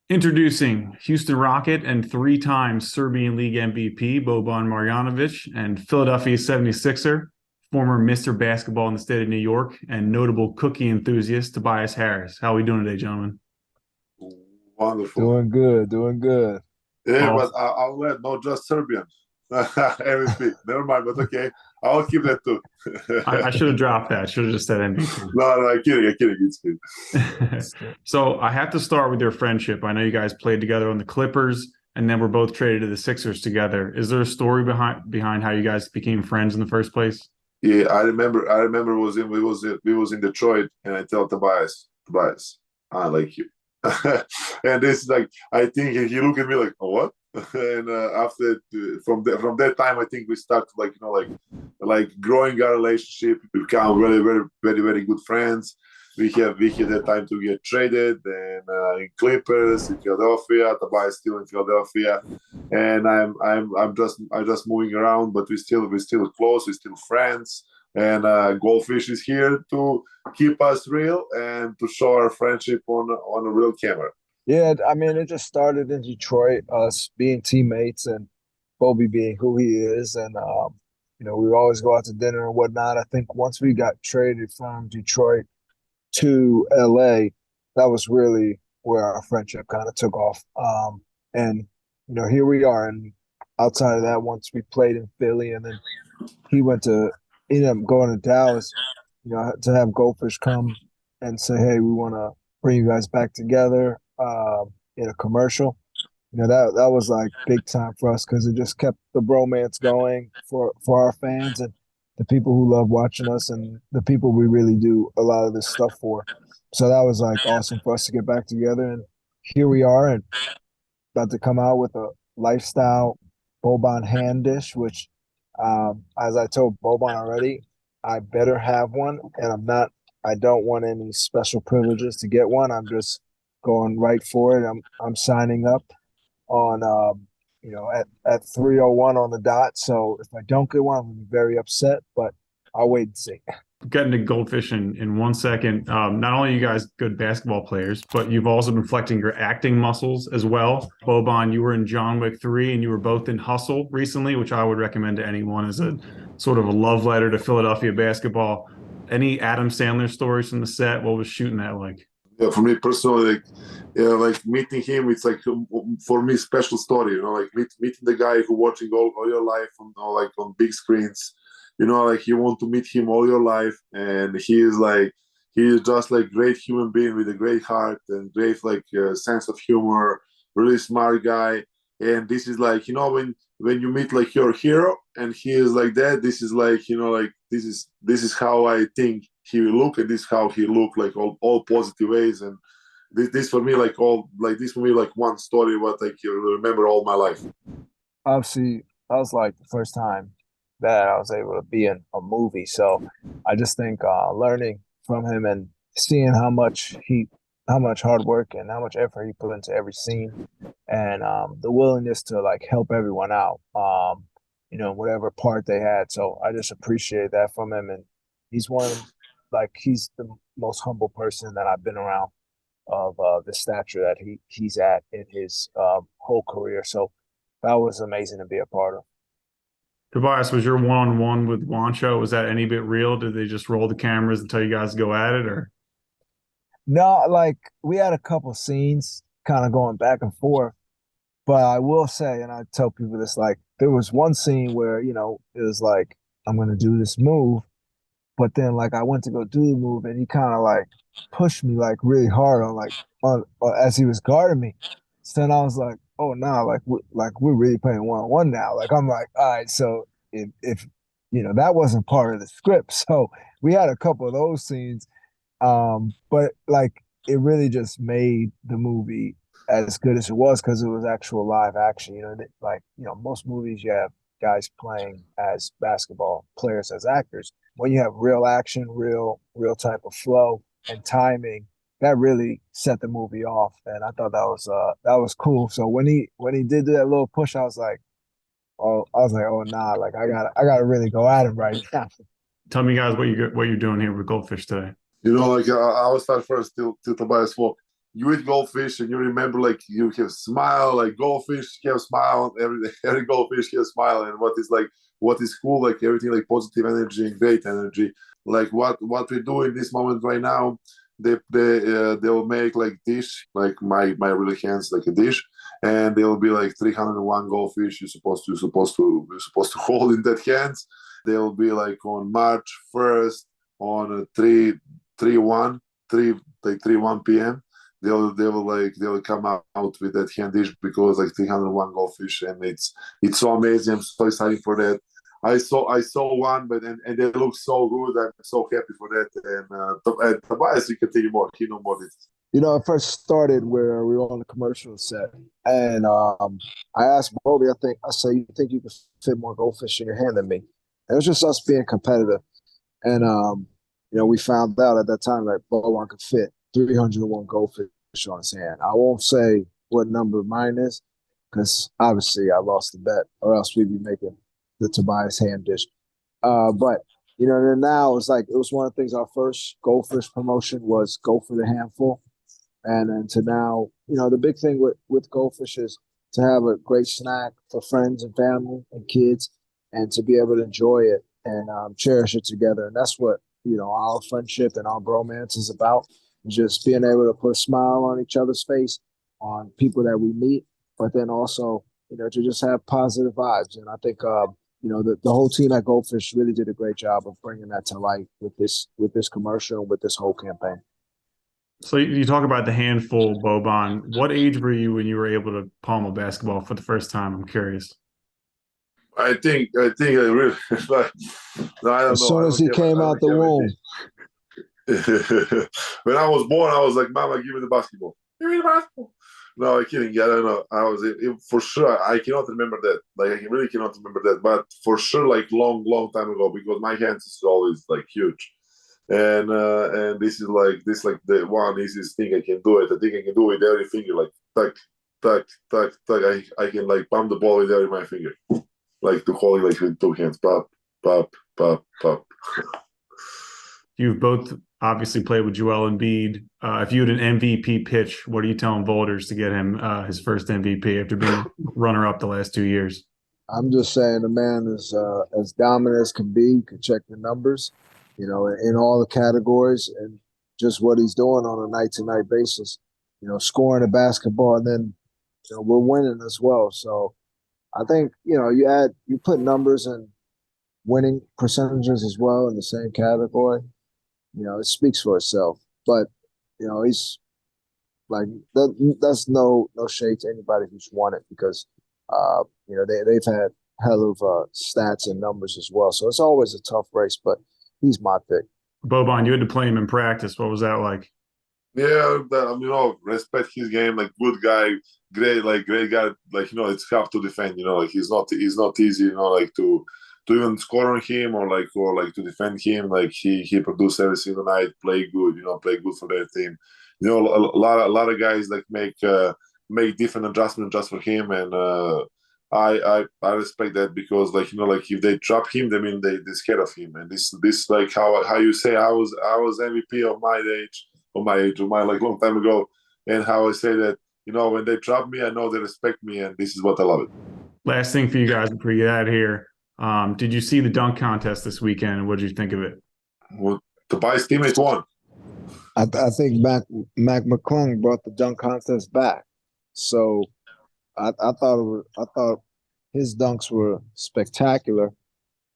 Introducing Houston Rocket and three-time Serbian League MVP Boban Marjanovic and Philadelphia 76er, former Mr. Basketball in the state of New York, and notable cookie enthusiast Tobias Harris. How are we doing today, gentlemen? Wonderful. Doing good, doing good. Yeah, but Awesome. I'll let not just Serbian MVP. Never mind, but okay. I'll keep that too. I should have dropped that. Should have just said MVP. No, I'm kidding. I'm kidding. It's good. So I have to start with your friendship. I know you guys played together on the Clippers, and then we're both traded to the Sixers together. Is there a story behind how you guys became friends in the first place? Yeah, I remember. We was in Detroit, and I tell Tobias, I like you. And this is like I think he looked at me like, oh, what? And after from that time, I think we start like growing our relationship. We become very very very very good friends. We had that time to get traded and in Clippers in Philadelphia. Tobias still in Philadelphia, and I'm just moving around, but we still close. We're still friends. And Goldfish is here to keep us real and to show our friendship on a real camera. Yeah, I mean, it just started in Detroit, us being teammates and Kobe being who he is. And, we would always go out to dinner and whatnot. I think once we got traded from Detroit to LA, that was really where our friendship kind of took off. And here we are. And outside of that, once we played in Philly and then he ended up going to Dallas, to have Goldfish come and say, "Hey, we want to bring you guys back together in a commercial." That was like big time for us because it just kept the bromance going for our fans and the people who love watching us and the people we really do a lot of this stuff for. So that was like awesome for us to get back together, and here we are and about to come out with a lifestyle Boban hand dish, which, as I told Boban already, I better have one, and I don't want any special privileges to get one. I'm just going right for it. I'm signing up on at 3:01 on the dot. So if I don't get one, I'm gonna be very upset, but I'll wait and see. Getting to Goldfish in 1 second. Not only are you guys good basketball players, but you've also been flexing your acting muscles as well. Boban, you were in John Wick 3 and you were both in Hustle recently, which I would recommend to anyone as a sort of a love letter to Philadelphia basketball. Any Adam Sandler stories from the set? What was shooting that like? Yeah, for me personally, like meeting him, it's like for me special story. Like meeting the guy who watching all your life on like on big screens. Like you want to meet him all your life, and he is just like great human being with a great heart and great like sense of humor, really smart guy. And this is like when you meet like your hero, and he is like that. This is like like this is how I think he will look, and this is how he look like all positive ways. And this for me like all like this for me like one story what like you remember all my life. Obviously, that was like the first time that I was able to be in a movie. So I just think learning from him and seeing how much hard work and how much effort he put into every scene, and the willingness to like help everyone out, whatever part they had. So I just appreciate that from him, and he's one of like he's the most humble person that I've been around of the stature that he's at in his whole career. So that was amazing to be a part of. Tobias, was your one-on-one with Wancho? Was that any bit real? Did they just roll the cameras and tell you guys to go at it, or? No, like we had a couple scenes kind of going back and forth, but I will say, and I tell people this, like there was one scene where, it was like, I'm gonna do this move, but then like I went to go do the move and he kind of like pushed me like really hard on as he was guarding me. So then I was like, oh no, we're really playing one on one now. Like I'm like, all right, so if that wasn't part of the script. So we had a couple of those scenes, but like it really just made the movie as good as it was because it was actual live action. Like most movies you have guys playing as basketball players as actors. When you have real action, real type of flow and timing, that really set the movie off. And I thought that was cool. So when he did that little push, I was like, oh nah, like I gotta really go at him right now. Tell me, guys, what you're doing here with Goldfish today. Like I will start first till Tobias walk. you eat goldfish and you remember like you have smile, like goldfish have smile, every goldfish have smile, and what is cool, like everything like positive energy and great energy. Like what we do in this moment right now, they'll make like dish, like my really hands like a dish, and there'll be like 301 goldfish you're supposed to hold in that hands. They'll be like on March 1st on 3 1 p.m. They'll come out with that hand dish because like 301 goldfish, and it's so amazing. I'm so excited for that. I saw one, but and they look so good. I'm so happy for that. And Tobias, you can tell you more. He knows more details. You know, it first started where we were on the commercial set, and I asked Bobby, I said, you think you could fit more goldfish in your hand than me? And it was just us being competitive. And, you know, we found out at that time that Boban could fit 301 goldfish on his hand. I won't say what number mine is because obviously I lost the bet, or else we'd be making the Tobias hand dish. But, you know, then now it's like it was one of the things, our first goldfish promotion was go for the handful. And then to now, you know, the big thing with goldfish is to have a great snack for friends and family and kids, and to be able to enjoy it and cherish it together. And that's what, you know, our friendship and our bromance is about, just being able to put a smile on each other's face, on people that we meet, but then also, you know, to just have positive vibes. And I think, you know, the whole team at Goldfish really did a great job of bringing that to light with this commercial, with this whole campaign. So you talk about the handful, Boban. What age were you when you were able to palm a basketball for the first time? I'm curious. I think I really like. No, I don't as know. soon as he came out the womb. When I was born, I was like, "Mama, give me the basketball. Give me the basketball." No, I'm kidding. I don't know. I was for sure. I cannot remember that. Like, I really cannot remember that. But for sure, like long time ago, because my hands is always like huge, and this is like the one easiest thing I can do it. I think I can do it with every finger, like tuck, tuck, tuck, tuck. I can like pump the ball with every my finger, like to hold it like with two hands. Pop, pop, pop, pop. You've both obviously played with Joel Embiid. If you had an MVP pitch, what are you telling voters to get him his first MVP after being runner-up the last 2 years? I'm just saying the man is as dominant as can be. You can check the numbers, you know, in all the categories, and just what he's doing on a night-to-night basis. You know, scoring a basketball, and then, you know, we're winning as well. So I think, you know, you put numbers and winning percentages as well in the same category. You know, it speaks for itself. But, you know, he's like that's no shade to anybody who's won it, because you know, they've had hell of stats and numbers as well. So it's always a tough race, but he's my pick. Boban, you had to play him in practice. What was that like? Yeah, you know, respect his game. Like, good guy, great guy. Like, you know, it's tough to defend. You know, like he's not easy. You know, like to even score on him or to defend him. Like he produced every single night, play good. You know, play good for their team. You know, a lot of guys like make different adjustments just for him, and I respect that, because, like, you know, like if they drop him, they mean they're scared of him. And this like how you say I was MVP of my age, like long time ago, and how I say that, you know, when they drop me, I know they respect me, and this is what I love it. Last thing for you guys before you get out of here. Did you see the dunk contest this weekend? What did you think of it? Well, Tobias' teammate won. I think McClung brought the dunk contest back. So I thought his dunks were spectacular.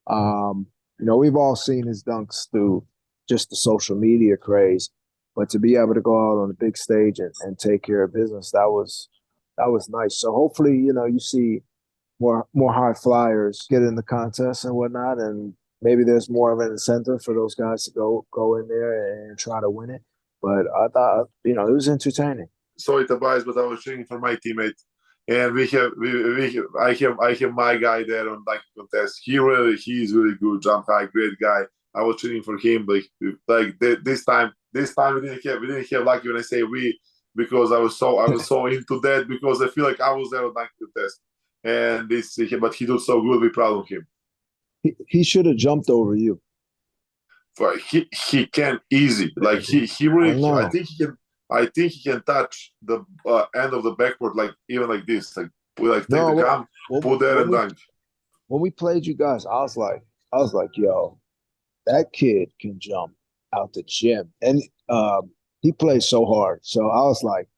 You know, we've all seen his dunks through just the social media craze, but to be able to go out on the big stage and take care of business, that was nice. So hopefully, you know, you see more high flyers get in the contest and whatnot, and maybe there's more of an incentive for those guys to go in there and try to win it. But I thought, you know, it was entertaining. Sorry, Tobias, but I was cheering for my teammate, and I have my guy there on dunk contest. He's really good, jump high, great guy. I was cheering for him, like this time we didn't have lucky when I say we, because I was so into that, because I feel like I was there on dunk contest, and but he did so good. We're proud of him. He should have jumped over you. He can easy, like he really. I think he can. I think he can touch the end of the backboard, like even like this. Like we like take No, the gum, put there and dunk. When we played you guys, I was like, yo, that kid can jump out the gym, and he plays so hard. So I was like,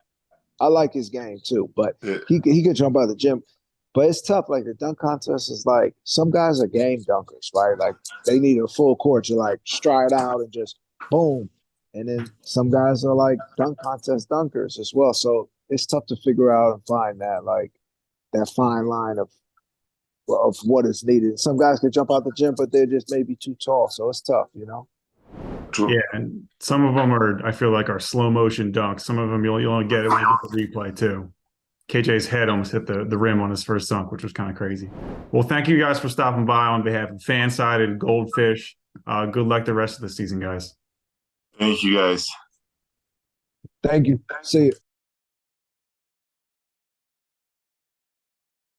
I like his game too, but Yeah. he can jump out the gym. But it's tough. Like the dunk contest is like some guys are game dunkers, right? Like they need a full court. You like stride out and just boom. And then some guys are like dunk contest dunkers as well. So it's tough to figure out and find that fine line of what is needed. Some guys can jump out the gym, but they're just maybe too tall. So it's tough, you know? True. Yeah, and some of them are, I feel like, are slow motion dunks. Some of them you'll only get it when you get the replay too. KJ's head almost hit the rim on his first dunk, which was kind of crazy. Well, thank you guys for stopping by on behalf of FanSided, Goldfish. Good luck the rest of the season, guys. Thank you, guys. Thank you. See you.